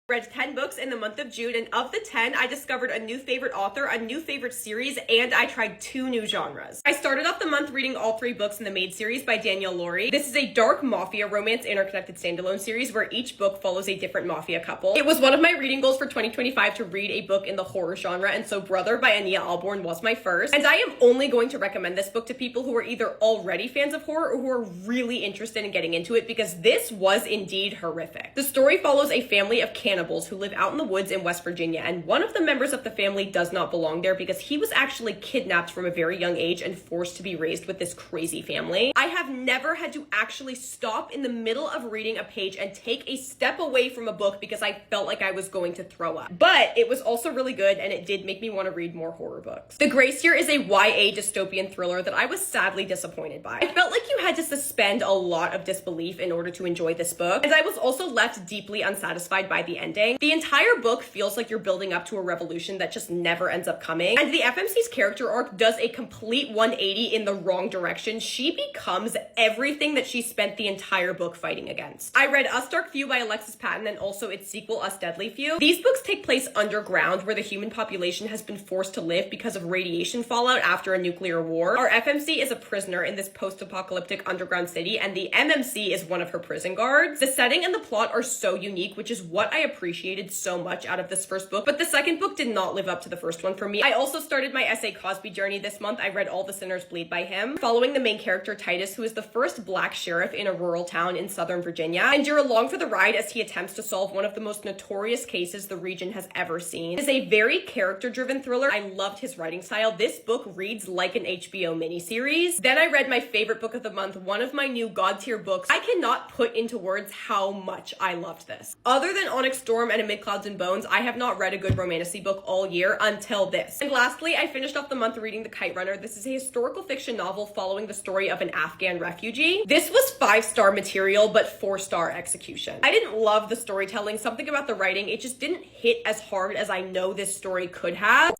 Read 10 books in the month of June, and of the 10, I discovered a new favorite author, a new favorite series, and I tried 2 new genres. I started off the month reading all 3 books in the Maid series by Danielle Lawrie. This is a dark mafia romance interconnected standalone series where each book follows a different mafia couple. It was one of my reading goals for 2025 to read a book in the horror genre, and so Brother by Ania Alborn was my first. And I am only going to recommend this book to people who are either already fans of horror or who are really interested in getting into it, because this was indeed horrific. The story follows a family of cannibals who live out in the woods in West Virginia, and one of the members of the family does not belong there because he was actually kidnapped from a very young age and forced to be raised with this crazy family. I have never had to actually stop in the middle of reading a page and take a step away from a book because I felt like I was going to throw up. But it was also really good, and it did make me want to read more horror books. The Grace Year is a YA dystopian thriller that I was sadly disappointed by. I felt like you had to suspend a lot of disbelief in order to enjoy this book, and I was also left deeply unsatisfied by the ending. The entire book feels like you're building up to a revolution that just never ends up coming, and the FMC's character arc does a complete 180 in the wrong direction. She becomes everything that she spent the entire book fighting against. I read Us Dark Few by Alexis Patton and also its sequel, Us Deadly Few. These books take place underground where the human population has been forced to live because of radiation fallout after a nuclear war. Our FMC is a prisoner in this post-apocalyptic underground city, and the MMC is one of her prison guards. The setting and the plot are so unique, which is what I appreciated so much out of this first book, but the second book did not live up to the first one for me. I also started my S.A. Cosby journey this month. I read All the Sinners Bleed by him, following the main character Titus, who is the first Black sheriff in a rural town in Southern Virginia, and you're along for the ride as he attempts to solve one of the most notorious cases the region has ever seen. It is a very character-driven thriller. I loved his writing style. This book reads like an HBO miniseries. Then I read my favorite book of the month, one of my new God tier books. I cannot put into words how much I loved this. Other than Onyx Storm and Amid Clouds and Bones, I have not read a good romantasy book all year until this. And lastly, I finished off the month reading The Kite Runner. This is a historical fiction novel following the story of an Afghan refugee. This was 5-star material, but 4-star execution. I didn't love the storytelling, something about the writing, it just didn't hit as hard as I know this story could have.